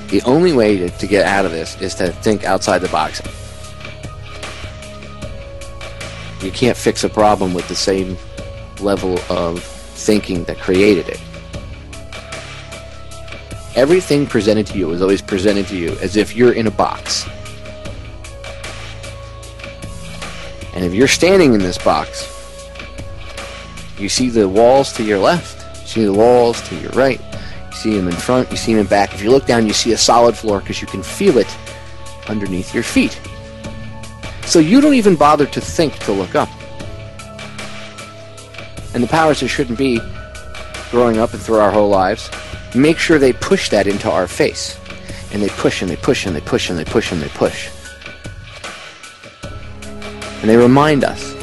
The only way to get out of this is to think outside the box. You can't fix a problem with the same level of thinking that created it. Everything presented to you is always presented to you as if you're in a box. And if you're standing in this box, you see the walls to your left, you see the walls to your right, you see them in front, you see them in back. If you look down, you see a solid floor because you can feel it underneath your feet. So you don't even bother to think to look up. And the powers that shouldn't be, growing up and through our whole lives, make sure they push that into our face. And they push and they push and they push and they push and they push. And they remind us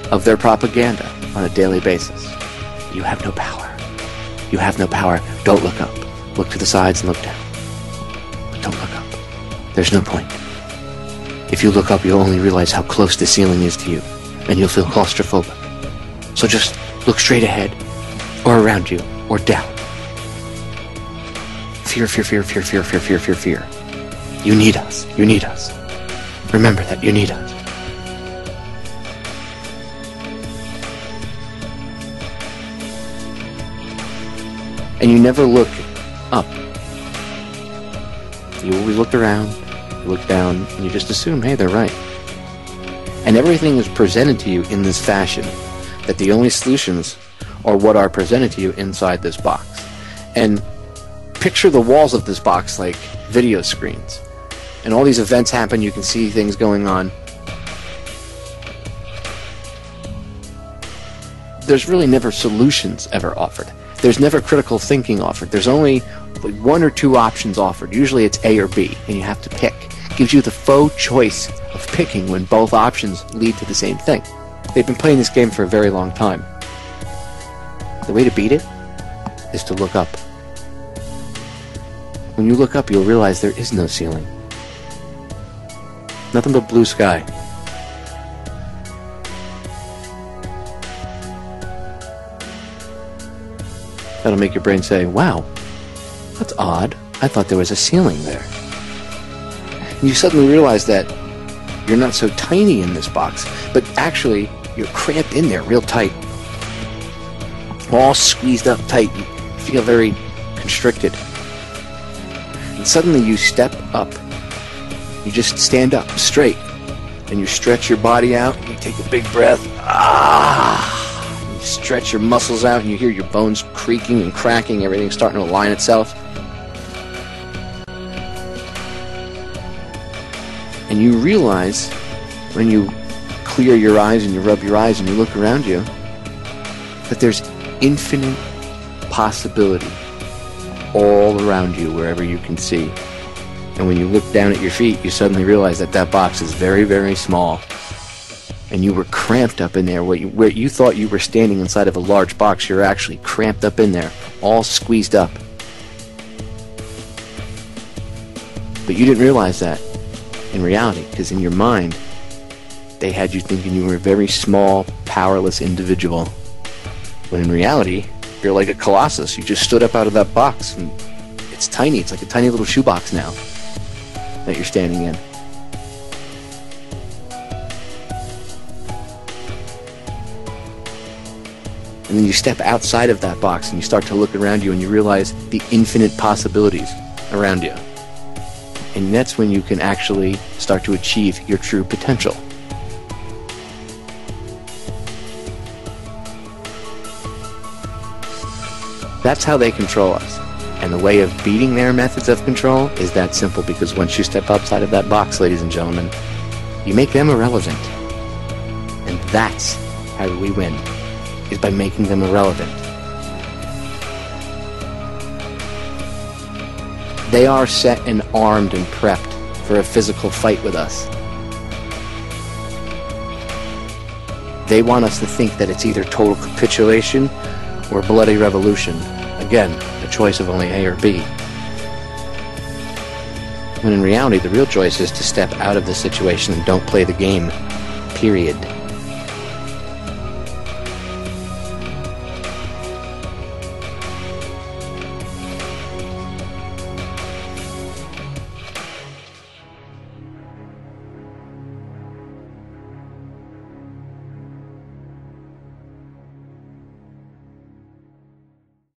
of their propaganda on a daily basis. You have no power. You have no power. Don't look up. Look to the sides and look down. But don't look up. There's no point. If you look up, you'll only realize how close the ceiling is to you, and you'll feel claustrophobic. So just look straight ahead, or around you, or down. Fear, fear, fear, fear, fear, fear, fear, fear, fear. You need us. You need us. Remember that. You need us. And you never look up. You always look around, you look down, and you just assume, hey, they're right. And everything is presented to you in this fashion, that the only solutions are what are presented to you inside this box. And picture the walls of this box like video screens. And all these events happen, you can see things going on. There's really never solutions ever offered. There's never critical thinking offered. There's only like 1 or 2 options offered. Usually it's A or B, and you have to pick. It gives you the faux choice of picking when both options lead to the same thing. They've been playing this game for a very long time. The way to beat it is to look up. When you look up, you'll realize there is no ceiling. Nothing but blue sky. That'll make your brain say, wow, that's odd. I thought there was a ceiling there. And you suddenly realize that you're not so tiny in this box, but actually you're cramped in there real tight. All squeezed up tight. You feel very constricted. And suddenly you step up. You just stand up straight. And you stretch your body out. And you take a big breath. You stretch your muscles out and you hear your bones creaking and cracking. Everything's starting to align itself. And you realize when you clear your eyes and you rub your eyes and you look around you that there's infinite possibility all around you wherever you can see. And when you look down at your feet, you suddenly realize that that box is very, very small. And you were cramped up in there. Where you thought you were standing inside of a large box, you're actually cramped up in there, all squeezed up. But you didn't realize that in reality, because in your mind, they had you thinking you were a very small, powerless individual. When in reality, you're like a colossus. You just stood up out of that box, and it's tiny. It's like a tiny little shoebox now that you're standing in. And then you step outside of that box and you start to look around you and you realize the infinite possibilities around you. And that's when you can actually start to achieve your true potential. That's how they control us. And the way of beating their methods of control is that simple, because once you step outside of that box, ladies and gentlemen, you make them irrelevant. And that's how we win, is by making them irrelevant. They are set and armed and prepped for a physical fight with us. They want us to think that it's either total capitulation or bloody revolution. Again, a choice of only A or B. When in reality, the real choice is to step out of the situation and don't play the game. Period.